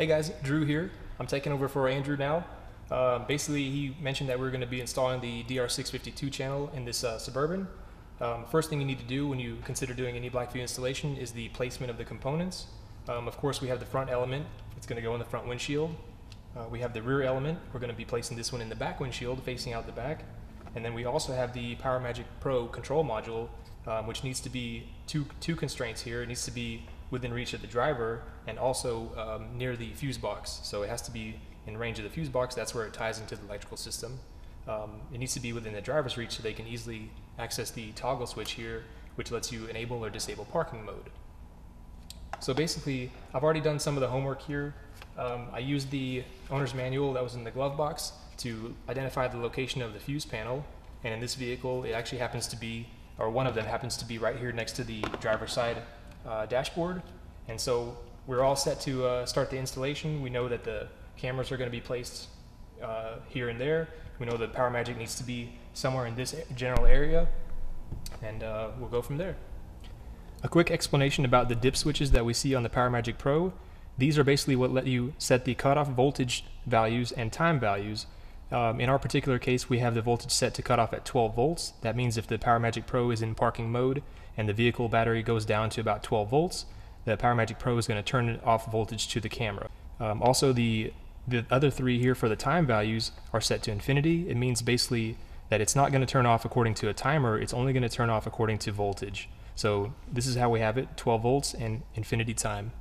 Hey guys, Drew here. I'm taking over for Andrew now. Basically, he mentioned that we're going to be installing the DR652 channel in this Suburban. First thing you need to do when you consider doing any BlackVue installation is the placement of the components. Of course, we have the front element. It's going to go in the front windshield. We have the rear element. We're going to be placing this one in the back windshield, facing out the back. And then we also have the PowerMagic Pro control module, which needs to be two constraints here. It needs to be within reach of the driver and also near the fuse box. So it has to be in range of the fuse box. That's where it ties into the electrical system. It needs to be within the driver's reach so they can easily access the toggle switch here, which lets you enable or disable parking mode. So basically, I've already done some of the homework here. I used the owner's manual that was in the glove box to identify the location of the fuse panel. And in this vehicle, it actually happens to be, or one of them happens to be right here next to the driver's side dashboard. And so we're all set to start the installation. We know that the cameras are going to be placed here and there. We know that PowerMagic needs to be somewhere in this general area, and we'll go from there. A quick explanation about the dip switches that we see on the PowerMagic Pro. These are basically what let you set the cutoff voltage values and time values. In our particular case, we have the voltage set to cut off at 12 volts. That means if the PowerMagic Pro is in parking mode and the vehicle battery goes down to about 12 volts, the PowerMagic Pro is going to turn off voltage to the camera. Also, the other three here for the time values are set to infinity. It means basically that it's not going to turn off according to a timer, it's only going to turn off according to voltage. So this is how we have it, 12 volts and infinity time.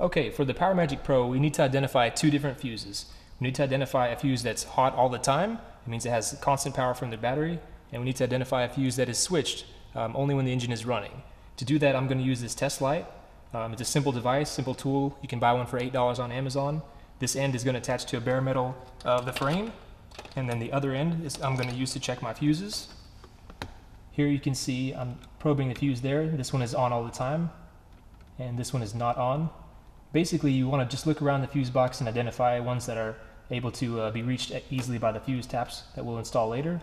Okay, for the PowerMagic Pro, we need to identify two different fuses. We need to identify a fuse that's hot all the time. It means it has constant power from the battery. And we need to identify a fuse that is switched only when the engine is running. To do that, I'm going to use this test light. It's a simple device, simple tool. You can buy one for $8 on Amazon. This end is going to attach to a bare metal of the frame. And then the other end is I'm going to use to check my fuses. Here you can see I'm probing the fuse there. This one is on all the time. And this one is not on. Basically, you want to just look around the fuse box and identify ones that are able to be reached easily by the fuse taps that we'll install later.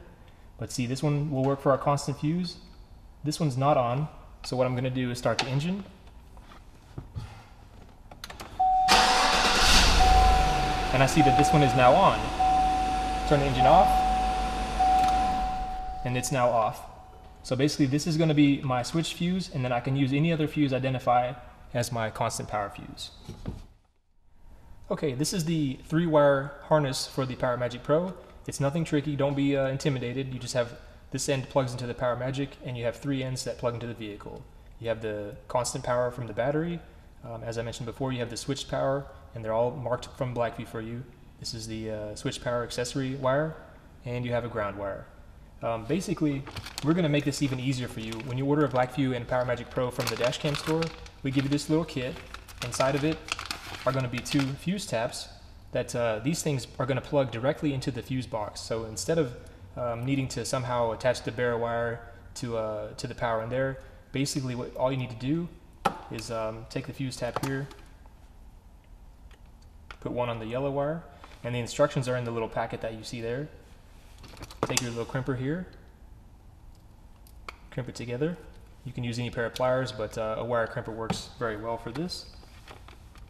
But see, this one will work for our constant fuse. This one's not on, so what I'm going to do is start the engine. And I see that this one is now on. Turn the engine off, and it's now off. So basically, this is going to be my switch fuse, and then I can use any other fuse identified as my constant power fuse. Okay, this is the 3-wire harness for the PowerMagic Pro. It's nothing tricky, don't be intimidated. You just have this end plugs into the PowerMagic, and you have 3 ends that plug into the vehicle. You have the constant power from the battery. As I mentioned before, you have the switched power, and they're all marked from BlackVue for you. This is the switch power accessory wire, and you have a ground wire. Basically, we're going to make this even easier for you. When you order a BlackVue and PowerMagic Pro from the Dashcam store, we give you this little kit. Inside of it are going to be 2 fuse taps that these things are going to plug directly into the fuse box. So instead of needing to somehow attach the bare wire to the power in there, basically all you need to do is take the fuse tap here, put one on the yellow wire, and the instructions are in the little packet that you see there. Take your little crimper here, crimp it together. You can use any pair of pliers, but a wire crimper works very well for this.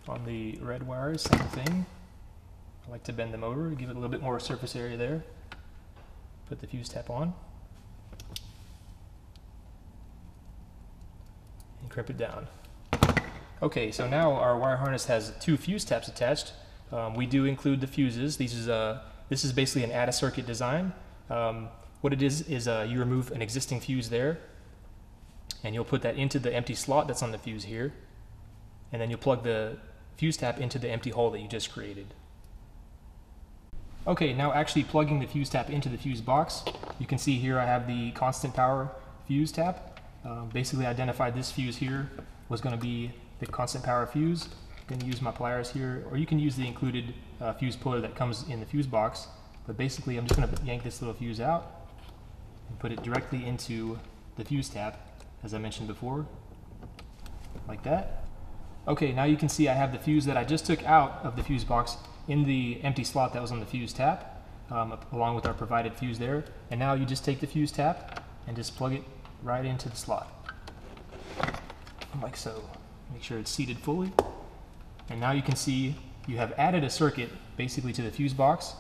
On the red wires, same thing. I like to bend them over to give it a little bit more surface area there. Put the fuse tap on. And crimp it down. Okay, so now our wire harness has 2 fuse taps attached. We do include the fuses. This is basically an add-a-circuit design. What it is you remove an existing fuse there, and you'll put that into the empty slot that's on the fuse here, and then you'll plug the fuse tap into the empty hole that you just created. Okay, now actually plugging the fuse tap into the fuse box, you can see here I have the constant power fuse tap. Basically identified this fuse here was going to be the constant power fuse. I'm going to use my pliers here, or you can use the included fuse puller that comes in the fuse box. But basically I'm just going to yank this little fuse out and put it directly into the fuse tap, as I mentioned before, like that. Okay, now you can see I have the fuse that I just took out of the fuse box in the empty slot that was on the fuse tap, along with our provided fuse there. And now you just take the fuse tap and just plug it right into the slot, like so. Make sure it's seated fully. And now you can see you have added a circuit basically to the fuse box.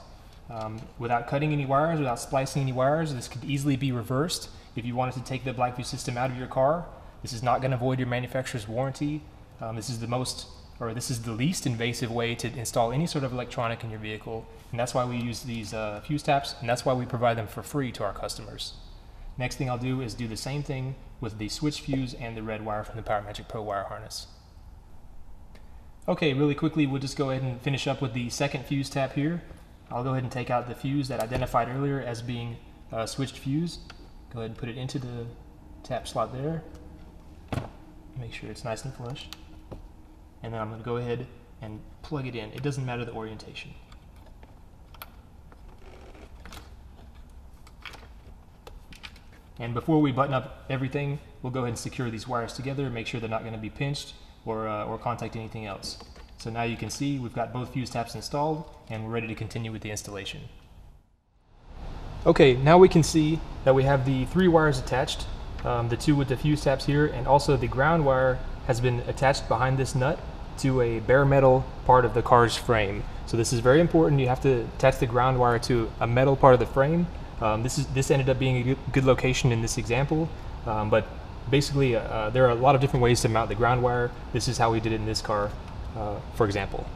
Without cutting any wires, without splicing any wires. This could easily be reversed if you wanted to take the BlackVue system out of your car. This is not going to void your manufacturer's warranty. This is the least invasive way to install any sort of electronic in your vehicle, and that's why we use these fuse taps, and that's why we provide them for free to our customers. Next thing I'll do is do the same thing with the switch fuse and the red wire from the PowerMagic Pro wire harness. Okay, really quickly, we'll just go ahead and finish up with the second fuse tap here. I'll go ahead and take out the fuse that I identified earlier as being a switched fuse. Go ahead and put it into the tap slot there. Make sure it's nice and flush. And then I'm going to go ahead and plug it in. It doesn't matter the orientation. And before we button up everything, we'll go ahead and secure these wires together, make sure they're not going to be pinched or contact anything else. So now you can see we've got both fuse taps installed and we're ready to continue with the installation. Okay, now we can see that we have the 3 wires attached, the 2 with the fuse taps here, and also the ground wire has been attached behind this nut to a bare metal part of the car's frame. So this is very important. You have to attach the ground wire to a metal part of the frame. This ended up being a good location in this example, but basically there are a lot of different ways to mount the ground wire. This is how we did it in this car, for example.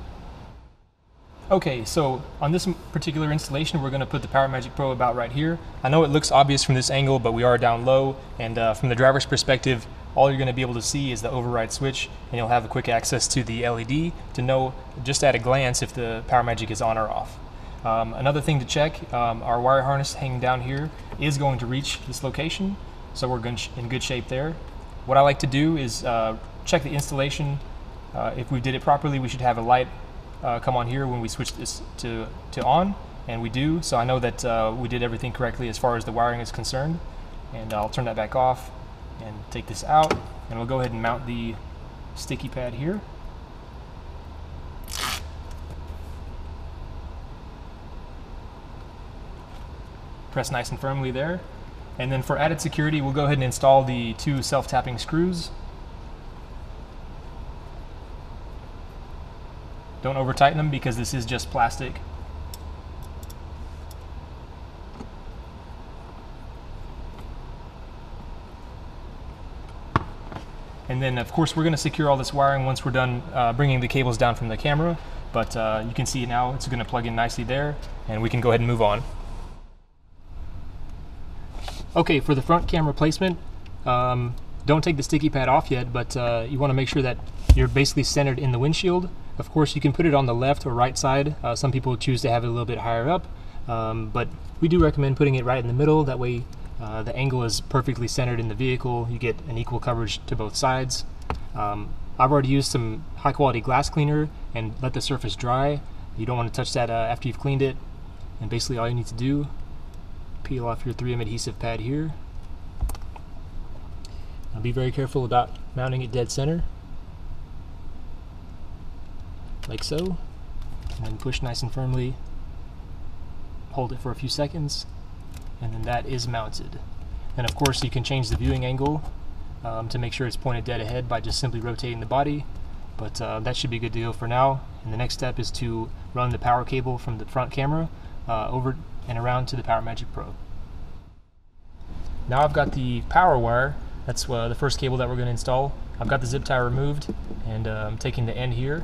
Okay, so on this particular installation, we're going to put the PowerMagic Pro about right here. I know it looks obvious from this angle, but we are down low, and from the driver's perspective, all you're going to be able to see is the override switch, and you'll have a quick access to the LED to know just at a glance if the PowerMagic is on or off. Another thing to check, our wire harness hanging down here is going to reach this location, so we're in good shape there. What I like to do is check the installation. If we did it properly, we should have a light come on here when we switch this to on, and we do, so I know that we did everything correctly as far as the wiring is concerned. And I'll turn that back off and take this out, and we'll go ahead and mount the sticky pad here. Press nice and firmly there. And then for added security, we'll go ahead and install the 2 self-tapping screws. Don't over tighten them because this is just plastic. And then of course we're going to secure all this wiring once we're done bringing the cables down from the camera, but you can see now it's going to plug in nicely there, and we can go ahead and move on. Okay, for the front camera placement, don't take the sticky pad off yet, but you want to make sure that you're basically centered in the windshield. Of course you can put it on the left or right side. Some people choose to have it a little bit higher up, but we do recommend putting it right in the middle. That way the angle is perfectly centered in the vehicle. You get an equal coverage to both sides. I've already used some high quality glass cleaner and let the surface dry. You don't want to touch that after you've cleaned it. And basically all you need to do, peel off your 3M adhesive pad here. Now be very careful about mounting it dead center, like so, and then push nice and firmly, hold it for a few seconds, and then that is mounted. And of course you can change the viewing angle to make sure it's pointed dead ahead by just simply rotating the body, but that should be good to go for now. And the next step is to run the power cable from the front camera over and around to the PowerMagic Pro. Now I've got the power wire. That's the first cable that we're going to install. I've got the zip tie removed, and I'm taking the end here,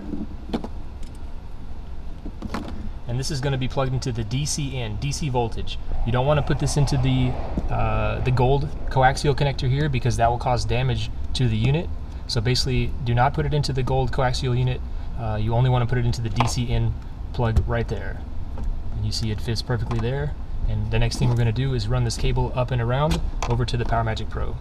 and this is going to be plugged into the DC in, DC voltage. You don't want to put this into the gold coaxial connector here because that will cause damage to the unit. So basically, do not put it into the gold coaxial unit. You only want to put it into the DC in plug right there. And you see it fits perfectly there. And the next thing we're going to do is run this cable up and around over to the PowerMagic Pro.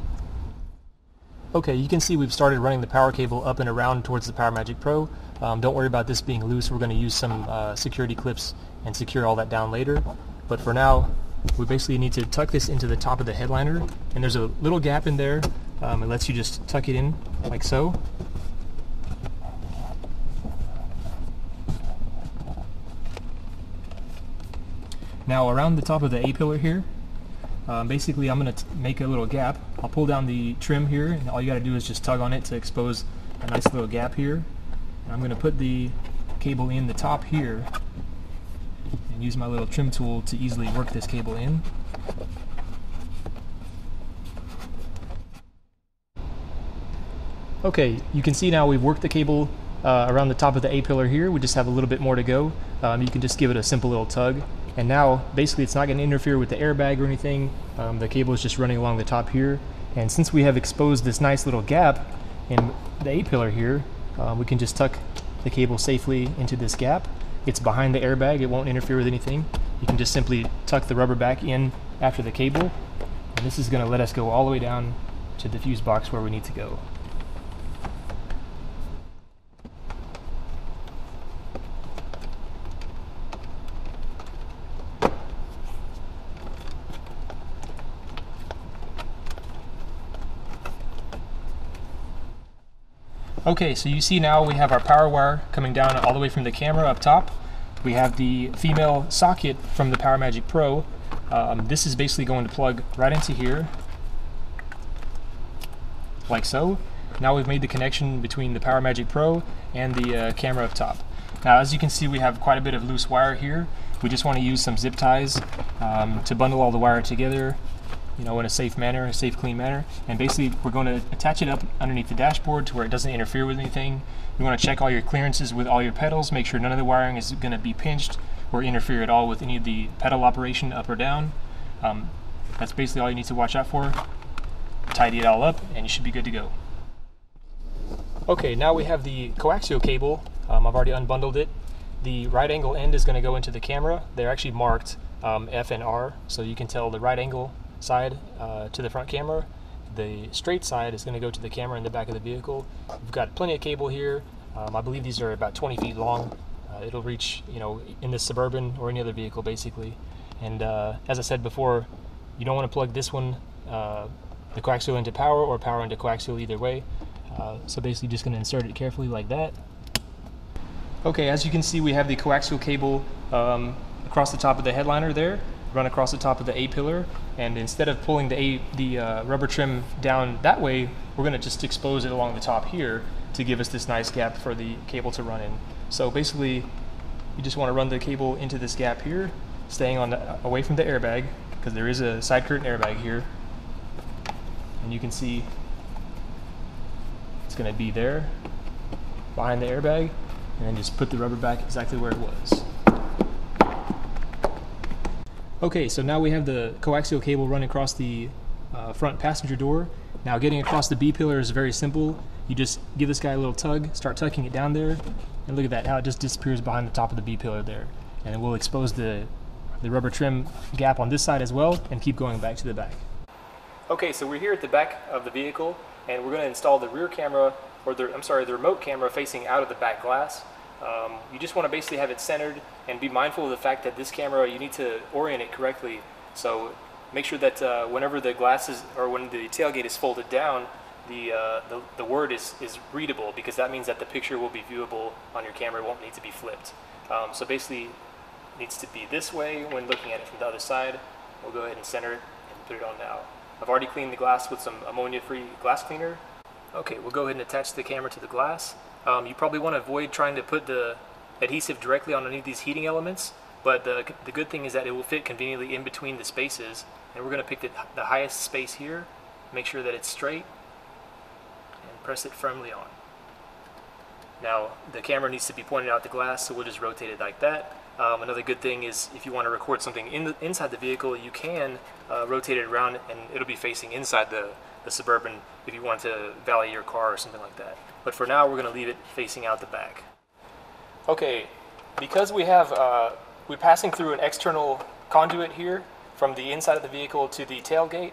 Okay, you can see we've started running the power cable up and around towards the PowerMagic Pro. Don't worry about this being loose. We're going to use some security clips and secure all that down later. But for now, we basically need to tuck this into the top of the headliner. And there's a little gap in there. It lets you just tuck it in like so. Now around the top of the A-pillar here, basically I'm going to make a little gap. I'll pull down the trim here, and all you got to do is just tug on it to expose a nice little gap here. And I'm going to put the cable in the top here and use my little trim tool to easily work this cable in. Okay, you can see now we've worked the cable around the top of the A-pillar here. We just have a little bit more to go. You can just give it a simple little tug. And now, basically, it's not going to interfere with the airbag or anything. The cable is just running along the top here. And since we have exposed this nice little gap in the A-pillar here, we can just tuck the cable safely into this gap. It's behind the airbag. It won't interfere with anything. You can just simply tuck the rubber back in after the cable. And this is going to let us go all the way down to the fuse box where we need to go. Okay, so you see now we have our power wire coming down all the way from the camera up top. We have the female socket from the PowerMagic Pro. This is basically going to plug right into here, like so. Now we've made the connection between the PowerMagic Pro and the camera up top. Now, as you can see, we have quite a bit of loose wire here. We just want to use some zip ties to bundle all the wire together, you know, in a safe manner, a safe, clean manner. And basically, we're going to attach it up underneath the dashboard to where it doesn't interfere with anything. You want to check all your clearances with all your pedals, make sure none of the wiring is going to be pinched or interfere at all with any of the pedal operation up or down. That's basically all you need to watch out for. Tidy it all up and you should be good to go. Okay, now we have the coaxial cable. I've already unbundled it. The right angle end is going to go into the camera. They're actually marked F and R, so you can tell the right angle side to the front camera. The straight side is going to go to the camera in the back of the vehicle. We've got plenty of cable here. I believe these are about 20 feet long. It'll reach, you know, in this Suburban or any other vehicle basically. And as I said before, you don't want to plug this one, the coaxial into power or power into coaxial, either way. So basically just going to insert it carefully like that. Okay, as you can see, we have the coaxial cable across the top of the headliner there, run across the top of the A-pillar, and instead of pulling the rubber trim down that way, we're going to just expose it along the top here to give us this nice gap for the cable to run in. So basically, you just want to run the cable into this gap here, staying on away from the airbag, because there is a side curtain airbag here, and you can see it's going to be there behind the airbag, and then just put the rubber back exactly where it was. Okay, so now we have the coaxial cable running across the front passenger door. Now getting across the B-pillar is very simple. You just give this guy a little tug, start tucking it down there, and look at that, how it just disappears behind the top of the B-pillar there. And then we'll expose the rubber trim gap on this side as well, and keep going back to the back. Okay, so we're here at the back of the vehicle, and we're going to install the rear camera, or the remote camera facing out of the back glass. You just want to basically have it centered and be mindful of the fact that this camera, you need to orient it correctly. So make sure that whenever the glasses, or when the tailgate is folded down, the word is readable, because that means that the picture will be viewable on your camera. It won't need to be flipped. So basically, it needs to be this way when looking at it from the other side. We'll go ahead and center it and put it on now. I've already cleaned the glass with some ammonia-free glass cleaner. Okay, we'll go ahead and attach the camera to the glass. You probably want to avoid trying to put the adhesive directly on any of these heating elements, but the good thing is that it will fit conveniently in between the spaces, and we're going to pick the highest space here, make sure that it's straight, and press it firmly on. Now the camera needs to be pointed out the glass, so we'll just rotate it like that. Another good thing is if you want to record something inside the vehicle, you can rotate it around and it'll be facing inside the Suburban if you want to valet your car or something like that. But for now, we're going to leave it facing out the back. Okay, because we're passing through an external conduit here from the inside of the vehicle to the tailgate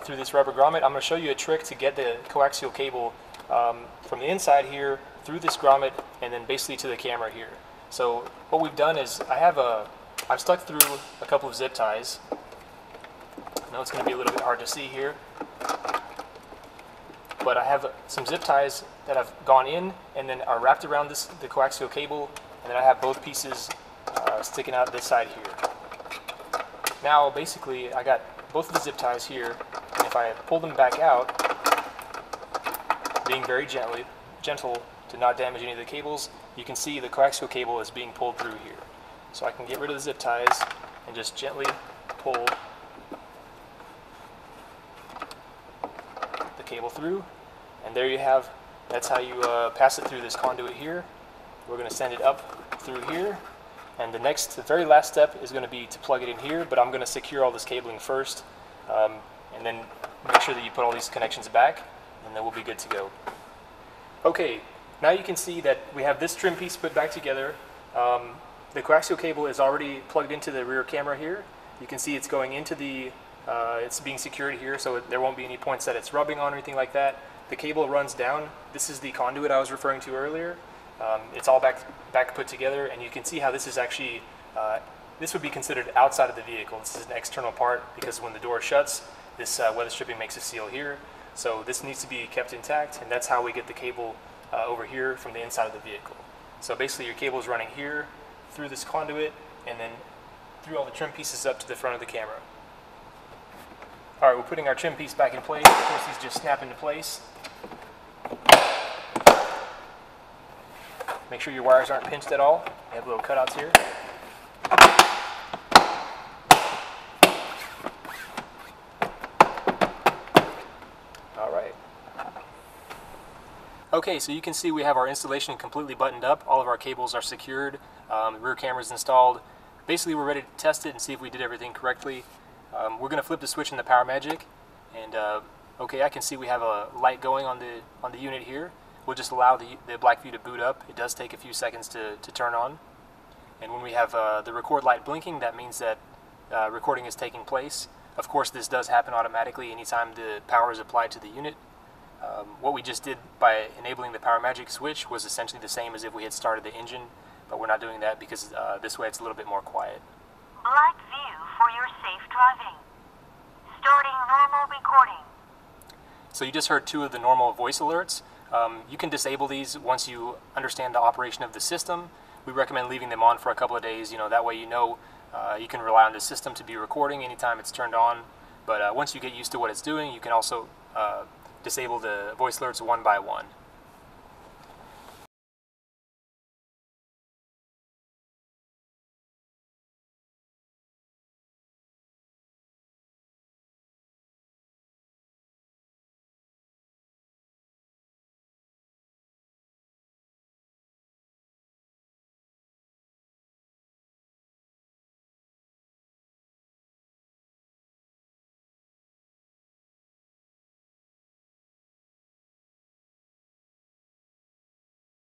through this rubber grommet, I'm going to show you a trick to get the coaxial cable from the inside here through this grommet and then basically to the camera here. So what we've done is I've stuck through a couple of zip ties. I know it's going to be a little bit hard to see here, but I have some zip ties that have gone in and then are wrapped around the coaxial cable, and then I have both pieces sticking out this side here. Now basically I got both of the zip ties here, and if I pull them back out, being very gentle to not damage any of the cables, you can see the coaxial cable is being pulled through here. So I can get rid of the zip ties and just gently pull the cable through, and there you have, that's how you pass it through this conduit here. We're going to send it up through here, and the very last step is going to be to plug it in here, but I'm going to secure all this cabling first, and then make sure that you put all these connections back, and then we'll be good to go. Okay, now you can see that we have this trim piece put back together. The coaxial cable is already plugged into the rear camera here. You can see it's going into the, it's being secured here, so there won't be any points that it's rubbing on or anything like that. The cable runs down. This is the conduit I was referring to earlier. It's all back put together, and you can see how this is actually, this would be considered outside of the vehicle. This is an external part because when the door shuts, this weather stripping makes a seal here. So this needs to be kept intact, and that's how we get the cable over here from the inside of the vehicle. So basically your cable is running here through this conduit and then through all the trim pieces up to the front of the camera. All right, we're putting our trim piece back in place. Of course, these just snap into place. Make sure your wires aren't pinched at all. You have little cutouts here. All right. Okay, so you can see we have our installation completely buttoned up. All of our cables are secured. The rear camera is installed. Basically, we're ready to test it and see if we did everything correctly. We're going to flip the switch in the Power Magic, and okay, I can see we have a light going on the unit here. We'll just allow the BlackVue to boot up. It does take a few seconds to turn on. And when we have the record light blinking, that means that recording is taking place. Of course, this does happen automatically anytime the power is applied to the unit. What we just did by enabling the Power Magic switch was essentially the same as if we had started the engine, but we're not doing that because this way it's a little bit more quiet. BlackVue for your safe driving. Starting normal recording. So you just heard two of the normal voice alerts. You can disable these once you understand the operation of the system. We recommend leaving them on for a couple of days. That way you can rely on the system to be recording anytime it's turned on. But once you get used to what it's doing, you can also disable the voice alerts one by one.